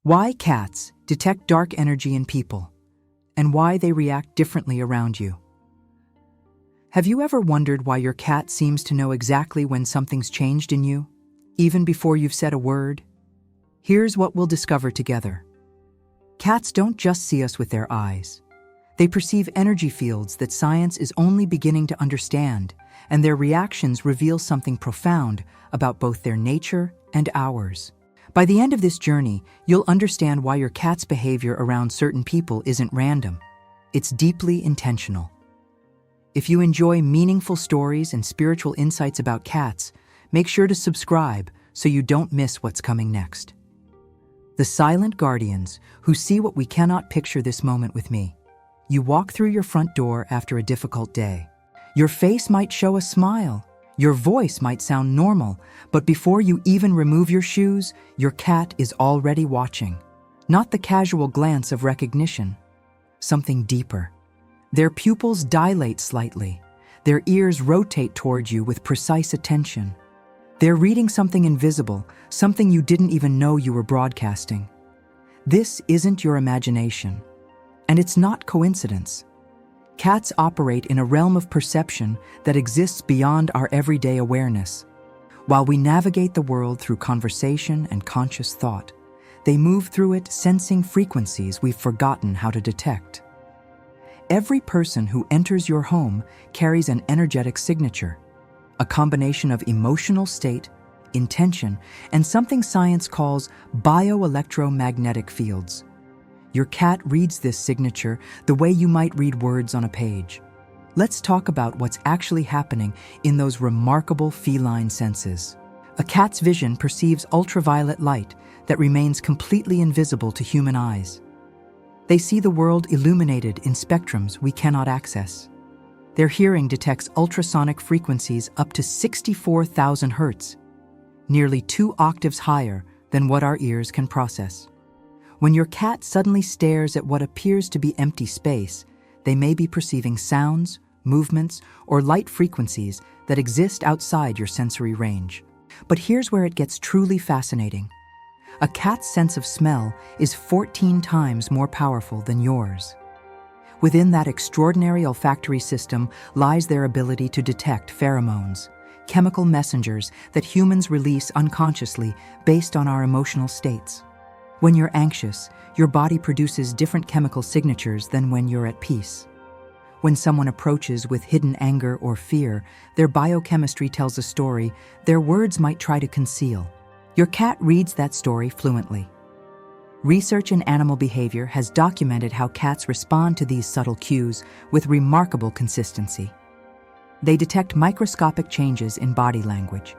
Why cats detect dark energy in people, and why they react differently around you. Have you ever wondered why your cat seems to know exactly when something's changed in you, even before you've said a word? Here's what we'll discover together. Cats don't just see us with their eyes. They perceive energy fields that science is only beginning to understand, and their reactions reveal something profound about both their nature and ours. By the end of this journey, you'll understand why your cat's behavior around certain people isn't random. It's deeply intentional. If you enjoy meaningful stories and spiritual insights about cats, make sure to subscribe so you don't miss what's coming next. The silent guardians who see what we cannot picture this moment with me. You walk through your front door after a difficult day. Your face might show a smile. Your voice might sound normal, but before you even remove your shoes, your cat is already watching. Not the casual glance of recognition, something deeper. Their pupils dilate slightly. Their ears rotate toward you with precise attention. They're reading something invisible, something you didn't even know you were broadcasting. This isn't your imagination, and it's not coincidence. Cats operate in a realm of perception that exists beyond our everyday awareness. While we navigate the world through conversation and conscious thought, they move through it sensing frequencies we've forgotten how to detect. Every person who enters your home carries an energetic signature, a combination of emotional state, intention, and something science calls bioelectromagnetic fields. Your cat reads this signature the way you might read words on a page. Let's talk about what's actually happening in those remarkable feline senses. A cat's vision perceives ultraviolet light that remains completely invisible to human eyes. They see the world illuminated in spectrums we cannot access. Their hearing detects ultrasonic frequencies up to 64,000 hertz, nearly 2 octaves higher than what our ears can process. When your cat suddenly stares at what appears to be empty space, they may be perceiving sounds, movements, or light frequencies that exist outside your sensory range. But here's where it gets truly fascinating. A cat's sense of smell is 14 times more powerful than yours. Within that extraordinary olfactory system lies their ability to detect pheromones, chemical messengers that humans release unconsciously based on our emotional states. When you're anxious, your body produces different chemical signatures than when you're at peace. When someone approaches with hidden anger or fear, their biochemistry tells a story their words might try to conceal. Your cat reads that story fluently. Research in animal behavior has documented how cats respond to these subtle cues with remarkable consistency. They detect microscopic changes in body language.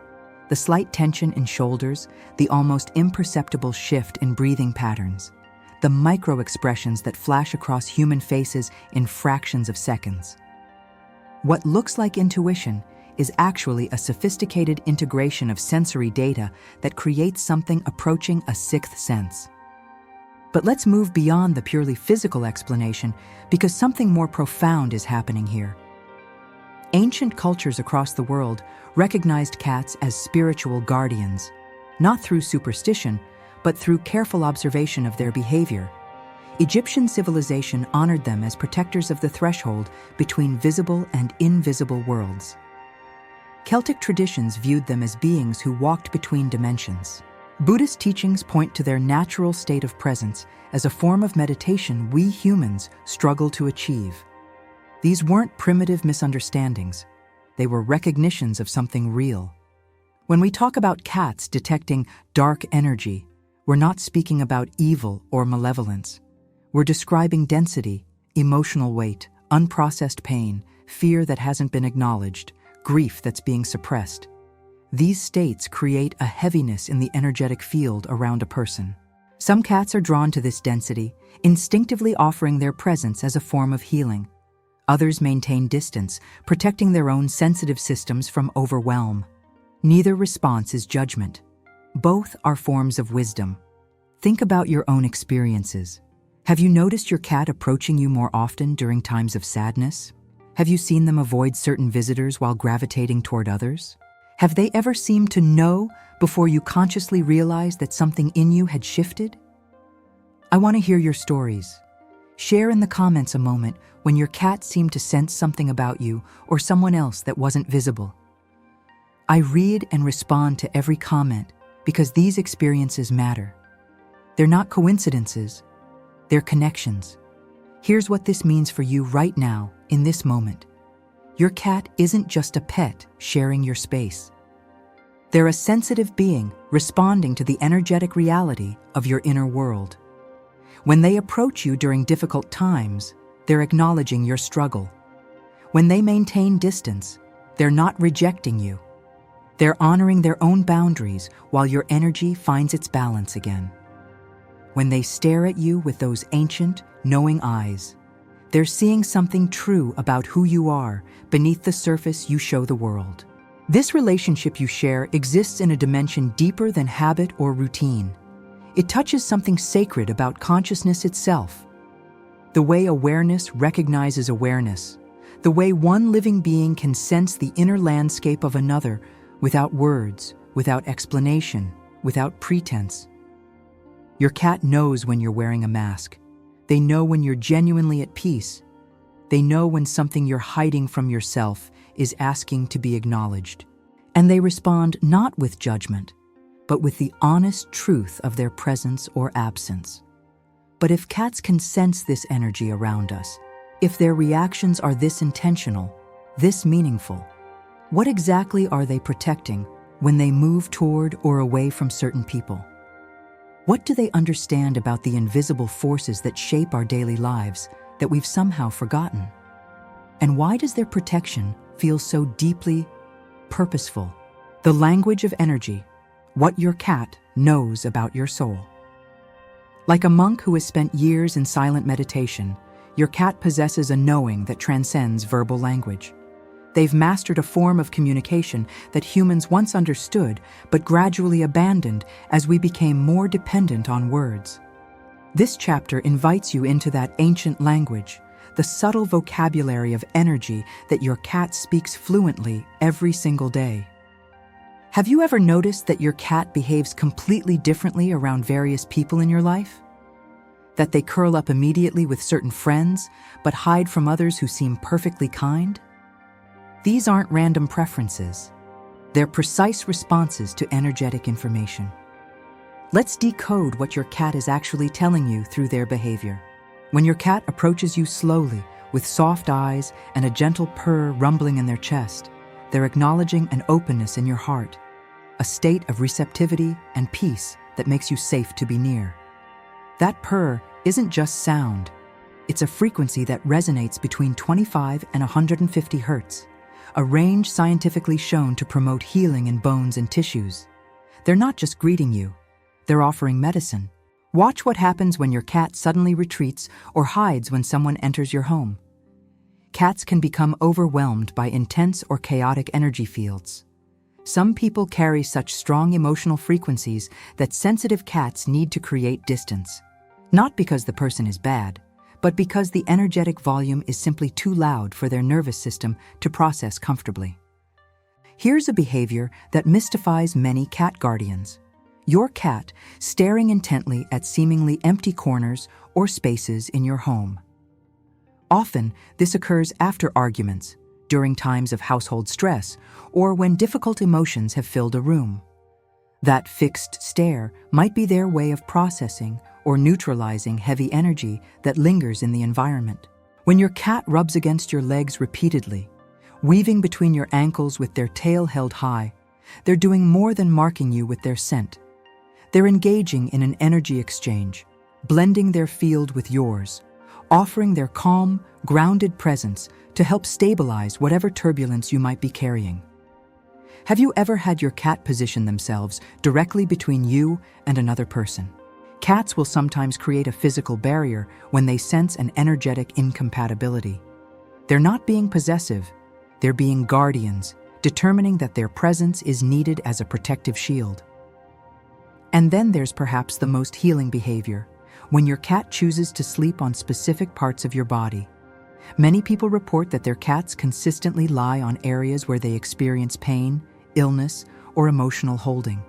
The slight tension in shoulders, the almost imperceptible shift in breathing patterns, the micro-expressions that flash across human faces in fractions of seconds. What looks like intuition is actually a sophisticated integration of sensory data that creates something approaching a sixth sense. But let's move beyond the purely physical explanation because something more profound is happening here. Ancient cultures across the world recognized cats as spiritual guardians, not through superstition, but through careful observation of their behavior. Egyptian civilization honored them as protectors of the threshold between visible and invisible worlds. Celtic traditions viewed them as beings who walked between dimensions. Buddhist teachings point to their natural state of presence as a form of meditation we humans struggle to achieve. These weren't primitive misunderstandings. They were recognitions of something real. When we talk about cats detecting dark energy, we're not speaking about evil or malevolence. We're describing density, emotional weight, unprocessed pain, fear that hasn't been acknowledged, grief that's being suppressed. These states create a heaviness in the energetic field around a person. Some cats are drawn to this density, instinctively offering their presence as a form of healing. Others maintain distance, protecting their own sensitive systems from overwhelm. Neither response is judgment. Both are forms of wisdom. Think about your own experiences. Have you noticed your cat approaching you more often during times of sadness? Have you seen them avoid certain visitors while gravitating toward others? Have they ever seemed to know before you consciously realized that something in you had shifted? I want to hear your stories. Share in the comments a moment when your cat seemed to sense something about you or someone else that wasn't visible. I read and respond to every comment because these experiences matter. They're not coincidences, they're connections. Here's what this means for you right now, in this moment. Your cat isn't just a pet sharing your space. They're a sensitive being responding to the energetic reality of your inner world. When they approach you during difficult times, they're acknowledging your struggle. When they maintain distance, they're not rejecting you. They're honoring their own boundaries while your energy finds its balance again. When they stare at you with those ancient, knowing eyes, they're seeing something true about who you are beneath the surface you show the world. This relationship you share exists in a dimension deeper than habit or routine. It touches something sacred about consciousness itself. The way awareness recognizes awareness, the way one living being can sense the inner landscape of another without words, without explanation, without pretense. Your cat knows when you're wearing a mask. They know when you're genuinely at peace. They know when something you're hiding from yourself is asking to be acknowledged. And they respond not with judgment, but with the honest truth of their presence or absence. But if cats can sense this energy around us, if their reactions are this intentional, this meaningful, what exactly are they protecting when they move toward or away from certain people? What do they understand about the invisible forces that shape our daily lives that we've somehow forgotten? And why does their protection feel so deeply purposeful? The language of energy, what your cat knows about your soul. Like a monk who has spent years in silent meditation, your cat possesses a knowing that transcends verbal language. They've mastered a form of communication that humans once understood but gradually abandoned as we became more dependent on words. This chapter invites you into that ancient language, the subtle vocabulary of energy that your cat speaks fluently every single day. Have you ever noticed that your cat behaves completely differently around various people in your life? That they curl up immediately with certain friends, but hide from others who seem perfectly kind? These aren't random preferences. They're precise responses to energetic information. Let's decode what your cat is actually telling you through their behavior. When your cat approaches you slowly, with soft eyes and a gentle purr rumbling in their chest, they're acknowledging an openness in your heart, a state of receptivity and peace that makes you safe to be near. That purr isn't just sound. It's a frequency that resonates between 25 and 150 hertz, a range scientifically shown to promote healing in bones and tissues. They're not just greeting you, they're offering medicine. Watch what happens when your cat suddenly retreats or hides when someone enters your home. Cats can become overwhelmed by intense or chaotic energy fields. Some people carry such strong emotional frequencies that sensitive cats need to create distance. Not because the person is bad, but because the energetic volume is simply too loud for their nervous system to process comfortably. Here's a behavior that mystifies many cat guardians. Your cat staring intently at seemingly empty corners or spaces in your home. Often, this occurs after arguments, during times of household stress, or when difficult emotions have filled a room. That fixed stare might be their way of processing or neutralizing heavy energy that lingers in the environment. When your cat rubs against your legs repeatedly, weaving between your ankles with their tail held high, they're doing more than marking you with their scent. They're engaging in an energy exchange, blending their field with yours, offering their calm, grounded presence to help stabilize whatever turbulence you might be carrying. Have you ever had your cat position themselves directly between you and another person? Cats will sometimes create a physical barrier when they sense an energetic incompatibility. They're not being possessive, they're being guardians, determining that their presence is needed as a protective shield. And then there's perhaps the most healing behavior, when your cat chooses to sleep on specific parts of your body. Many people report that their cats consistently lie on areas where they experience pain, illness, or emotional holding.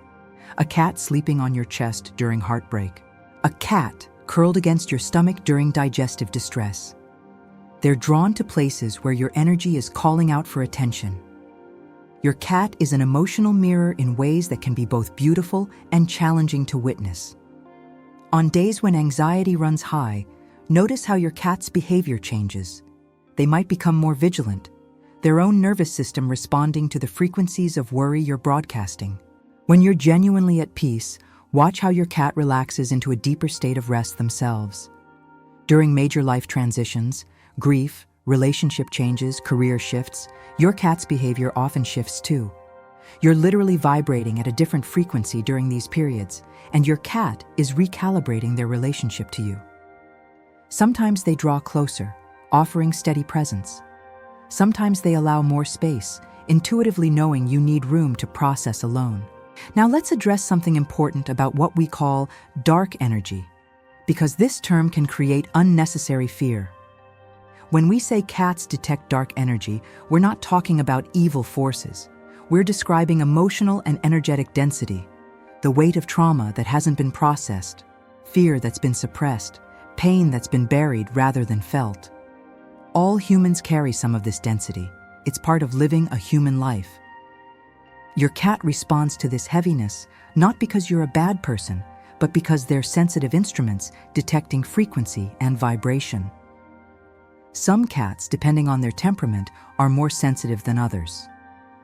A cat sleeping on your chest during heartbreak. A cat curled against your stomach during digestive distress. They're drawn to places where your energy is calling out for attention. Your cat is an emotional mirror in ways that can be both beautiful and challenging to witness. On days when anxiety runs high, notice how your cat's behavior changes. They might become more vigilant, their own nervous system responding to the frequencies of worry you're broadcasting. When you're genuinely at peace, watch how your cat relaxes into a deeper state of rest themselves. During major life transitions, grief, relationship changes, career shifts, your cat's behavior often shifts too. You're literally vibrating at a different frequency during these periods, and your cat is recalibrating their relationship to you. Sometimes they draw closer, offering steady presence. Sometimes they allow more space, intuitively knowing you need room to process alone. Now let's address something important about what we call dark energy, because this term can create unnecessary fear. When we say cats detect dark energy, we're not talking about evil forces. We're describing emotional and energetic density, the weight of trauma that hasn't been processed, fear that's been suppressed, pain that's been buried rather than felt. All humans carry some of this density. It's part of living a human life. Your cat responds to this heaviness not because you're a bad person, but because they're sensitive instruments detecting frequency and vibration. Some cats, depending on their temperament, are more sensitive than others.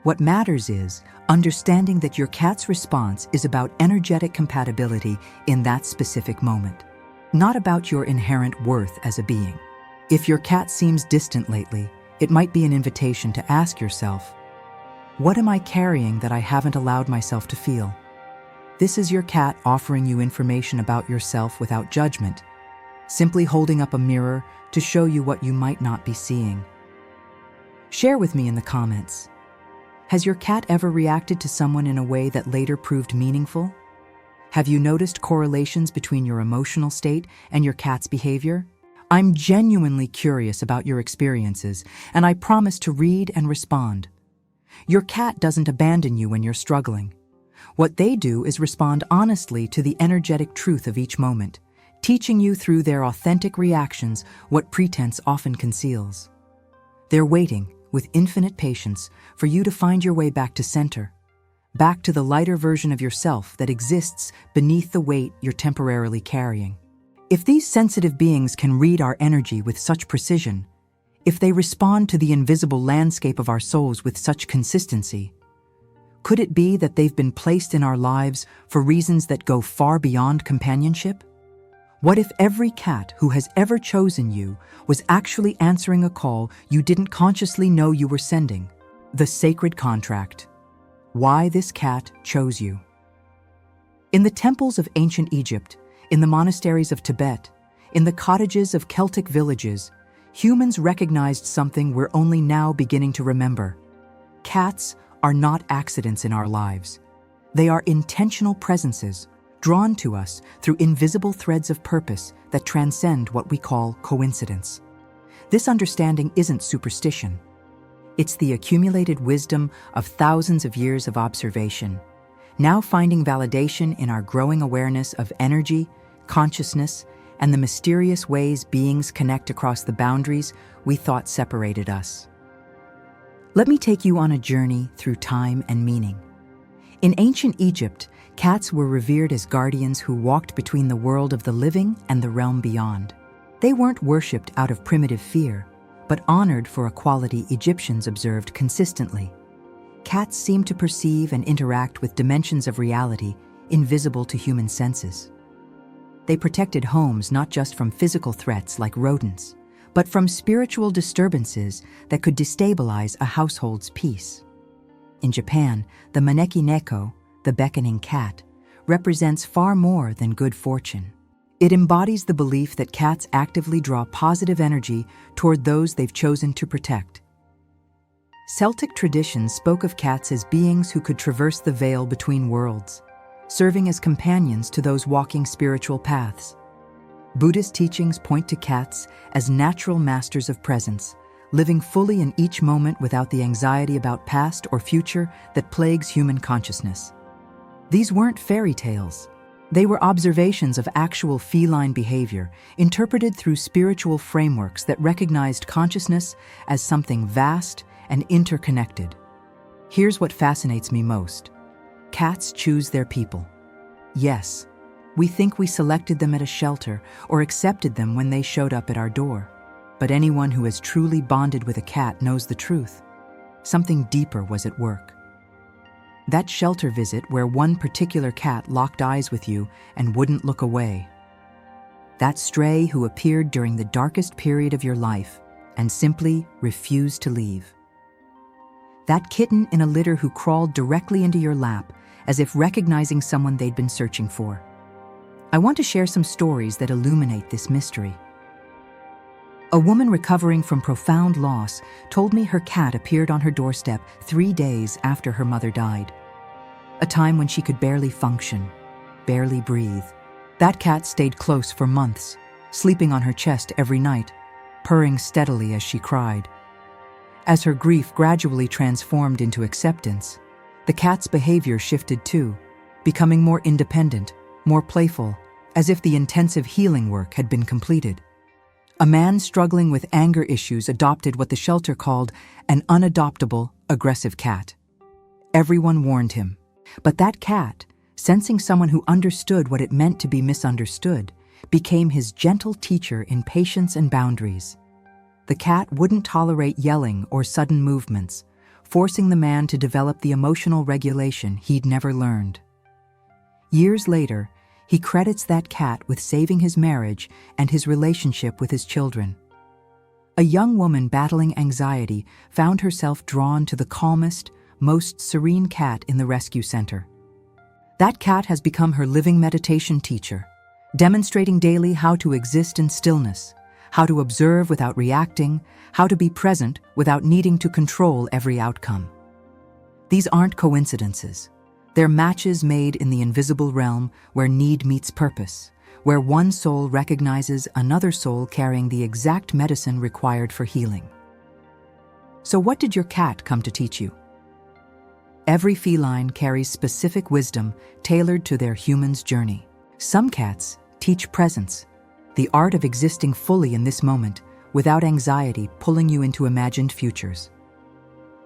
What matters is understanding that your cat's response is about energetic compatibility in that specific moment, not about your inherent worth as a being. If your cat seems distant lately, it might be an invitation to ask yourself, what am I carrying that I haven't allowed myself to feel? This is your cat offering you information about yourself without judgment, simply holding up a mirror to show you what you might not be seeing. Share with me in the comments. Has your cat ever reacted to someone in a way that later proved meaningful? Have you noticed correlations between your emotional state and your cat's behavior? I'm genuinely curious about your experiences, and I promise to read and respond. Your cat doesn't abandon you when you're struggling. What they do is respond honestly to the energetic truth of each moment, teaching you through their authentic reactions what pretense often conceals. They're waiting, with infinite patience, for you to find your way back to center, back to the lighter version of yourself that exists beneath the weight you're temporarily carrying. If these sensitive beings can read our energy with such precision, if they respond to the invisible landscape of our souls with such consistency, could it be that they've been placed in our lives for reasons that go far beyond companionship? What if every cat who has ever chosen you was actually answering a call you didn't consciously know you were sending? The sacred contract. Why this cat chose you. In the temples of ancient Egypt, in the monasteries of Tibet, in the cottages of Celtic villages, humans recognized something we're only now beginning to remember. Cats are not accidents in our lives. They are intentional presences, drawn to us through invisible threads of purpose that transcend what we call coincidence. This understanding isn't superstition. It's the accumulated wisdom of thousands of years of observation, now finding validation in our growing awareness of energy, consciousness, and the mysterious ways beings connect across the boundaries we thought separated us. Let me take you on a journey through time and meaning. In ancient Egypt, cats were revered as guardians who walked between the world of the living and the realm beyond. They weren't worshipped out of primitive fear, but honored for a quality Egyptians observed consistently. Cats seemed to perceive and interact with dimensions of reality invisible to human senses. They protected homes not just from physical threats like rodents, but from spiritual disturbances that could destabilize a household's peace. In Japan, the maneki neko, the beckoning cat, represents far more than good fortune. It embodies the belief that cats actively draw positive energy toward those they've chosen to protect. Celtic traditions spoke of cats as beings who could traverse the veil between worlds, serving as companions to those walking spiritual paths. Buddhist teachings point to cats as natural masters of presence, living fully in each moment without the anxiety about past or future that plagues human consciousness. These weren't fairy tales. They were observations of actual feline behavior, interpreted through spiritual frameworks that recognized consciousness as something vast and interconnected. Here's what fascinates me most. Cats choose their people. Yes, we think we selected them at a shelter or accepted them when they showed up at our door. But anyone who has truly bonded with a cat knows the truth. Something deeper was at work. That shelter visit where one particular cat locked eyes with you and wouldn't look away. That stray who appeared during the darkest period of your life and simply refused to leave. That kitten in a litter who crawled directly into your lap as if recognizing someone they'd been searching for. I want to share some stories that illuminate this mystery. A woman recovering from profound loss told me her cat appeared on her doorstep 3 days after her mother died. A time when she could barely function, barely breathe. That cat stayed close for months, sleeping on her chest every night, purring steadily as she cried. As her grief gradually transformed into acceptance, the cat's behavior shifted too, becoming more independent, more playful, as if the intensive healing work had been completed. A man struggling with anger issues adopted what the shelter called an unadoptable, aggressive cat. Everyone warned him, but that cat, sensing someone who understood what it meant to be misunderstood, became his gentle teacher in patience and boundaries. The cat wouldn't tolerate yelling or sudden movements, forcing the man to develop the emotional regulation he'd never learned. Years later, he credits that cat with saving his marriage and his relationship with his children. A young woman battling anxiety found herself drawn to the calmest, most serene cat in the rescue center. That cat has become her living meditation teacher, demonstrating daily how to exist in stillness, how to observe without reacting, how to be present without needing to control every outcome. These aren't coincidences. They're matches made in the invisible realm where need meets purpose, where one soul recognizes another soul carrying the exact medicine required for healing. So what did your cat come to teach you? Every feline carries specific wisdom tailored to their human's journey. Some cats teach presence, the art of existing fully in this moment without anxiety pulling you into imagined futures.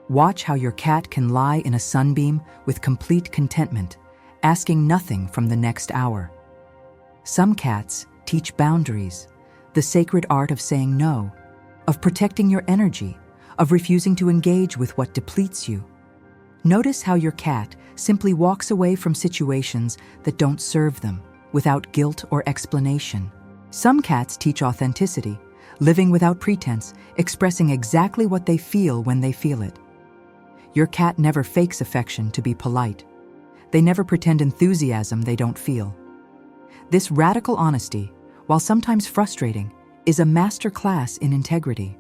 Watch how your cat can lie in a sunbeam with complete contentment, asking nothing from the next hour. Some cats teach boundaries, the sacred art of saying no, of protecting your energy, of refusing to engage with what depletes you. Notice how your cat simply walks away from situations that don't serve them, without guilt or explanation. Some cats teach authenticity, living without pretense, expressing exactly what they feel when they feel it. Your cat never fakes affection to be polite. They never pretend enthusiasm they don't feel. This radical honesty, while sometimes frustrating, is a master class in integrity.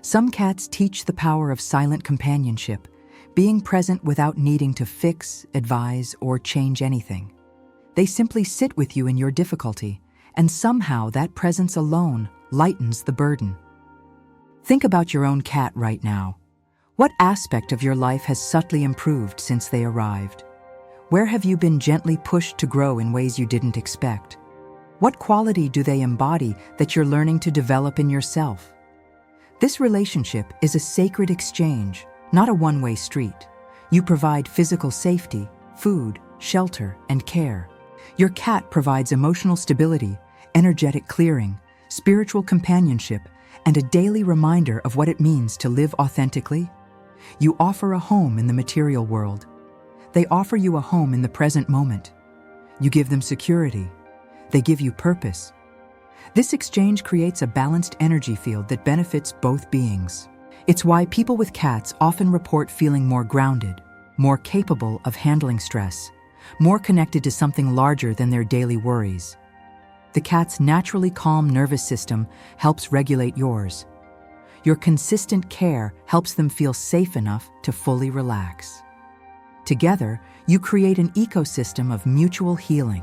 Some cats teach the power of silent companionship, being present without needing to fix, advise, or change anything. They simply sit with you in your difficulty, and somehow that presence alone lightens the burden. Think about your own cat right now. What aspect of your life has subtly improved since they arrived? Where have you been gently pushed to grow in ways you didn't expect? What quality do they embody that you're learning to develop in yourself? This relationship is a sacred exchange, not a one-way street. You provide physical safety, food, shelter, and care. Your cat provides emotional stability, energetic clearing, spiritual companionship, and a daily reminder of what it means to live authentically. You offer a home in the material world. They offer you a home in the present moment. You give them security. They give you purpose. This exchange creates a balanced energy field that benefits both beings. It's why people with cats often report feeling more grounded, more capable of handling stress, more connected to something larger than their daily worries. The cat's naturally calm nervous system helps regulate yours. Your consistent care helps them feel safe enough to fully relax. Together, you create an ecosystem of mutual healing.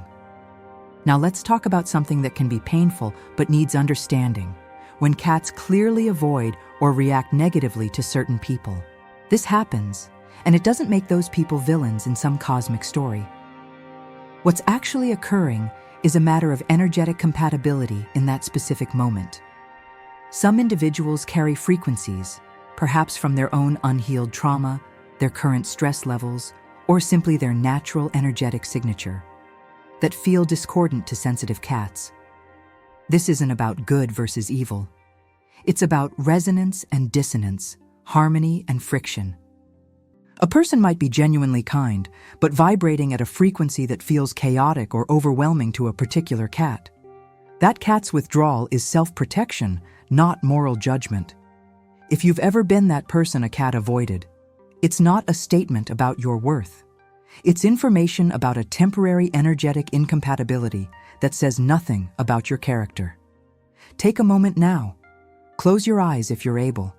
Now let's talk about something that can be painful but needs understanding: when cats clearly avoid or react negatively to certain people. This happens, and it doesn't make those people villains in some cosmic story. What's actually occurring is a matter of energetic compatibility in that specific moment. Some individuals carry frequencies, perhaps from their own unhealed trauma, their current stress levels, or simply their natural energetic signature, that feel discordant to sensitive cats. This isn't about good versus evil. It's about resonance and dissonance, harmony and friction. A person might be genuinely kind, but vibrating at a frequency that feels chaotic or overwhelming to a particular cat. That cat's withdrawal is self-protection, not moral judgment. If you've ever been that person a cat avoided, it's not a statement about your worth. It's information about a temporary energetic incompatibility that says nothing about your character. Take a moment now. Close your eyes if you're able.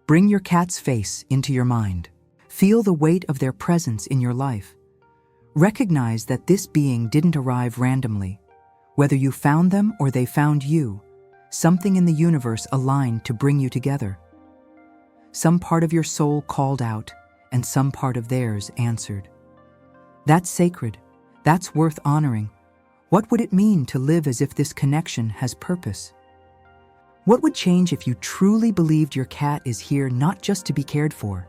Bring your cat's face into your mind. Feel the weight of their presence in your life. Recognize that this being didn't arrive randomly. Whether you found them or they found you, something in the universe aligned to bring you together. Some part of your soul called out, and some part of theirs answered. That's sacred. That's worth honoring. What would it mean to live as if this connection has purpose? What would change if you truly believed your cat is here not just to be cared for,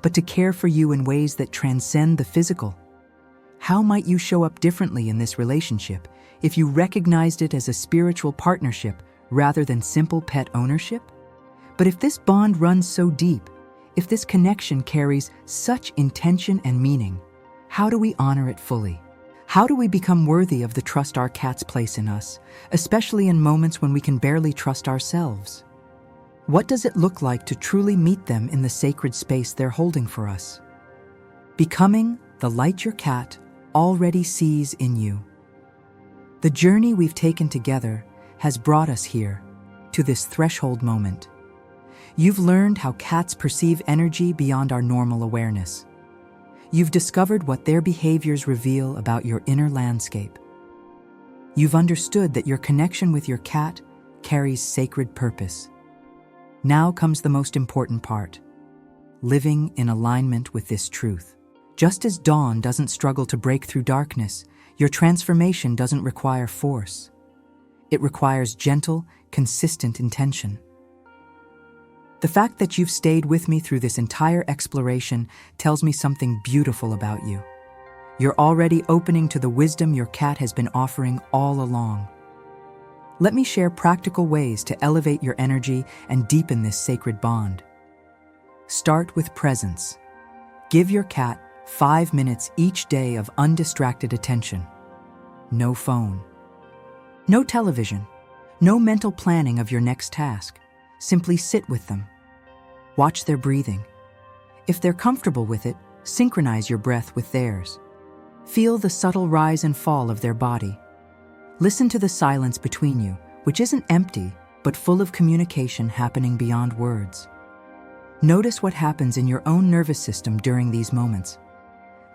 but to care for you in ways that transcend the physical? How might you show up differently in this relationship if you recognized it as a spiritual partnership rather than simple pet ownership? But if this bond runs so deep, if this connection carries such intention and meaning, how do we honor it fully? How do we become worthy of the trust our cats place in us, especially in moments when we can barely trust ourselves? What does it look like to truly meet them in the sacred space they're holding for us? Becoming the light your cat already sees in you. The journey we've taken together has brought us here, to this threshold moment. You've learned how cats perceive energy beyond our normal awareness. You've discovered what their behaviors reveal about your inner landscape. You've understood that your connection with your cat carries sacred purpose. Now comes the most important part: living in alignment with this truth. Just as dawn doesn't struggle to break through darkness, your transformation doesn't require force. It requires gentle, consistent intention. The fact that you've stayed with me through this entire exploration tells me something beautiful about you. You're already opening to the wisdom your cat has been offering all along. Let me share practical ways to elevate your energy and deepen this sacred bond. Start with presence. Give your cat 5 minutes each day of undistracted attention. No phone. No television. No mental planning of your next task. Simply sit with them. Watch their breathing. If they're comfortable with it, synchronize your breath with theirs. Feel the subtle rise and fall of their body. Listen to the silence between you, which isn't empty, but full of communication happening beyond words. Notice what happens in your own nervous system during these moments.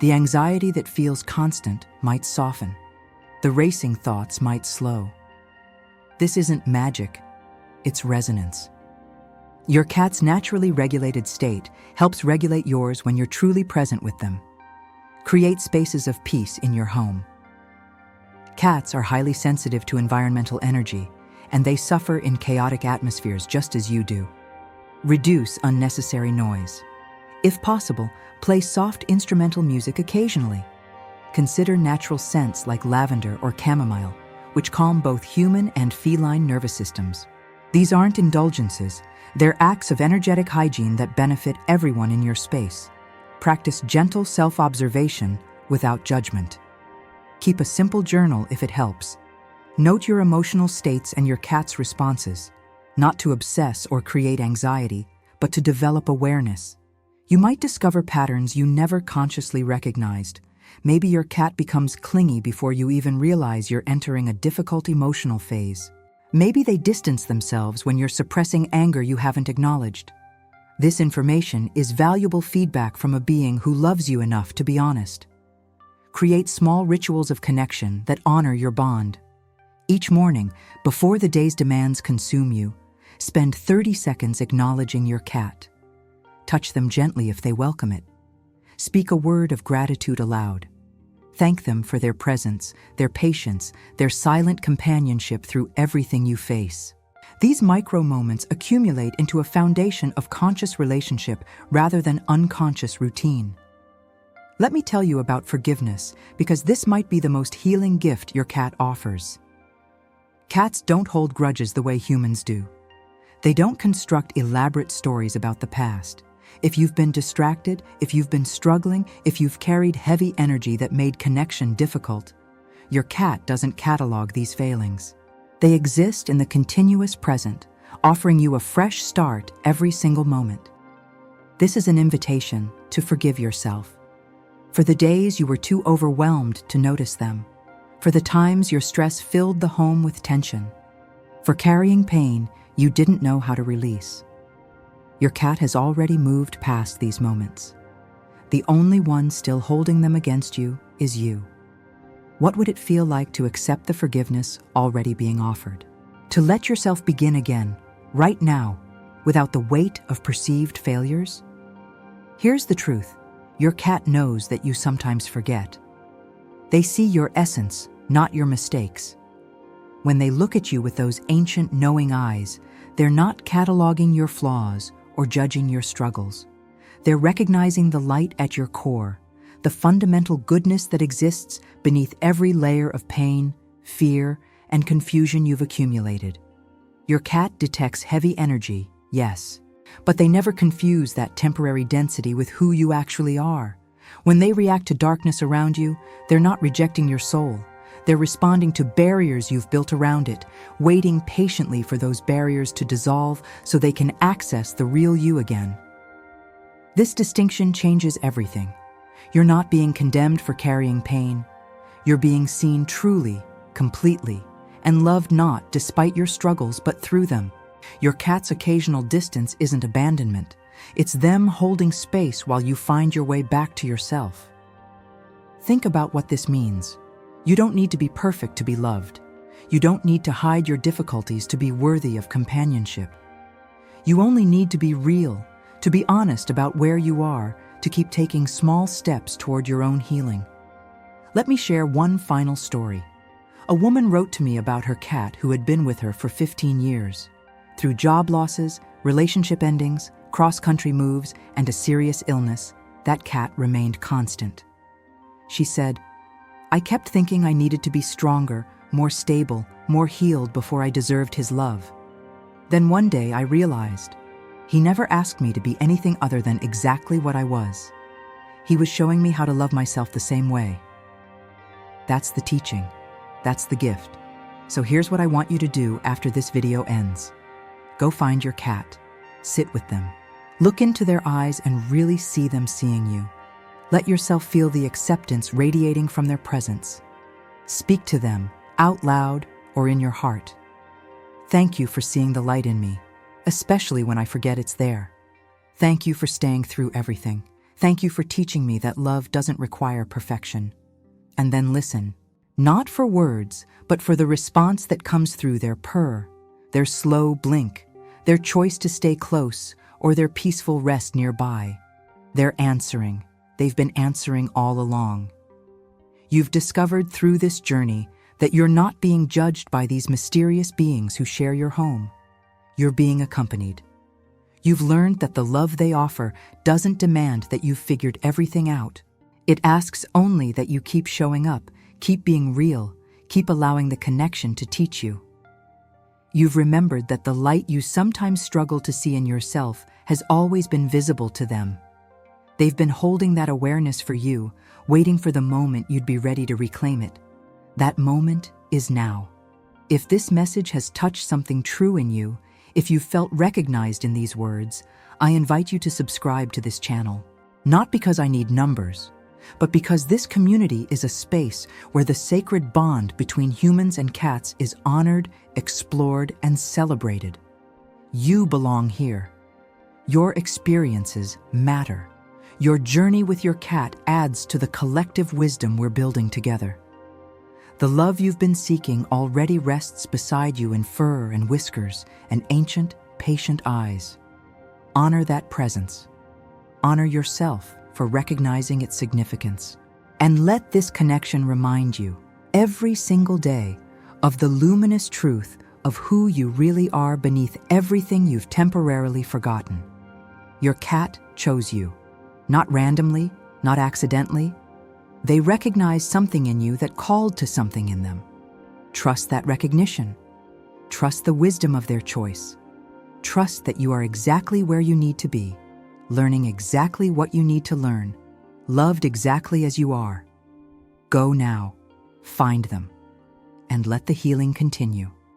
The anxiety that feels constant might soften. The racing thoughts might slow. This isn't magic, it's resonance. Your cat's naturally regulated state helps regulate yours when you're truly present with them. Create spaces of peace in your home. Cats are highly sensitive to environmental energy, and they suffer in chaotic atmospheres just as you do. Reduce unnecessary noise. If possible, play soft instrumental music occasionally. Consider natural scents like lavender or chamomile, which calm both human and feline nervous systems. These aren't indulgences, they're acts of energetic hygiene that benefit everyone in your space. Practice gentle self-observation without judgment. Keep a simple journal if it helps. Note your emotional states and your cat's responses, not to obsess or create anxiety, but to develop awareness. You might discover patterns you never consciously recognized. Maybe your cat becomes clingy before you even realize you're entering a difficult emotional phase. Maybe they distance themselves when you're suppressing anger you haven't acknowledged. This information is valuable feedback from a being who loves you enough to be honest. Create small rituals of connection that honor your bond. Each morning, before the day's demands consume you, spend 30 seconds acknowledging your cat. Touch them gently if they welcome it. Speak a word of gratitude aloud. Thank them for their presence, their patience, their silent companionship through everything you face. These micro moments accumulate into a foundation of conscious relationship rather than unconscious routine. Let me tell you about forgiveness, because this might be the most healing gift your cat offers. Cats don't hold grudges the way humans do. They don't construct elaborate stories about the past. If you've been distracted, if you've been struggling, if you've carried heavy energy that made connection difficult, your cat doesn't catalog these failings. They exist in the continuous present, offering you a fresh start every single moment. This is an invitation to forgive yourself. For the days you were too overwhelmed to notice them. For the times your stress filled the home with tension. For carrying pain you didn't know how to release. Your cat has already moved past these moments. The only one still holding them against you is you. What would it feel like to accept the forgiveness already being offered? To let yourself begin again, right now, without the weight of perceived failures? Here's the truth. Your cat knows that you sometimes forget. They see your essence, not your mistakes. When they look at you with those ancient knowing eyes, they're not cataloging your flaws or judging your struggles. They're recognizing the light at your core, the fundamental goodness that exists beneath every layer of pain, fear, and confusion you've accumulated. Your cat detects heavy energy, yes, but they never confuse that temporary density with who you actually are. When they react to darkness around you, they're not rejecting your soul. They're responding to barriers you've built around it, waiting patiently for those barriers to dissolve so they can access the real you again. This distinction changes everything. You're not being condemned for carrying pain. You're being seen truly, completely, and loved not despite your struggles but through them. Your cat's occasional distance isn't abandonment. It's them holding space while you find your way back to yourself. Think about what this means. You don't need to be perfect to be loved. You don't need to hide your difficulties to be worthy of companionship. You only need to be real, to be honest about where you are, to keep taking small steps toward your own healing. Let me share one final story. A woman wrote to me about her cat who had been with her for 15 years. Through job losses, relationship endings, cross-country moves, and a serious illness, that cat remained constant. She said, "I kept thinking I needed to be stronger, more stable, more healed before I deserved his love. Then one day I realized he never asked me to be anything other than exactly what I was. He was showing me how to love myself the same way." That's the teaching. That's the gift. So here's what I want you to do after this video ends. Go find your cat. Sit with them. Look into their eyes and really see them seeing you. Let yourself feel the acceptance radiating from their presence. Speak to them, out loud or in your heart. Thank you for seeing the light in me, especially when I forget it's there. Thank you for staying through everything. Thank you for teaching me that love doesn't require perfection. And then listen, not for words, but for the response that comes through their purr, their slow blink, their choice to stay close, or their peaceful rest nearby. They're answering. They've been answering all along. You've discovered through this journey that you're not being judged by these mysterious beings who share your home. You're being accompanied. You've learned that the love they offer doesn't demand that you've figured everything out. It asks only that you keep showing up, keep being real, keep allowing the connection to teach you. You've remembered that the light you sometimes struggle to see in yourself has always been visible to them. They've been holding that awareness for you, waiting for the moment you'd be ready to reclaim it. That moment is now. If this message has touched something true in you, if you felt recognized in these words, I invite you to subscribe to this channel. Not because I need numbers, but because this community is a space where the sacred bond between humans and cats is honored, explored, and celebrated. You belong here. Your experiences matter. Your journey with your cat adds to the collective wisdom we're building together. The love you've been seeking already rests beside you in fur and whiskers and ancient, patient eyes. Honor that presence. Honor yourself for recognizing its significance. And let this connection remind you, every single day, of the luminous truth of who you really are beneath everything you've temporarily forgotten. Your cat chose you, not randomly, not accidentally. They recognized something in you that called to something in them. Trust that recognition. Trust the wisdom of their choice. Trust that you are exactly where you need to be, learning exactly what you need to learn, loved exactly as you are. Go now, find them, and let the healing continue.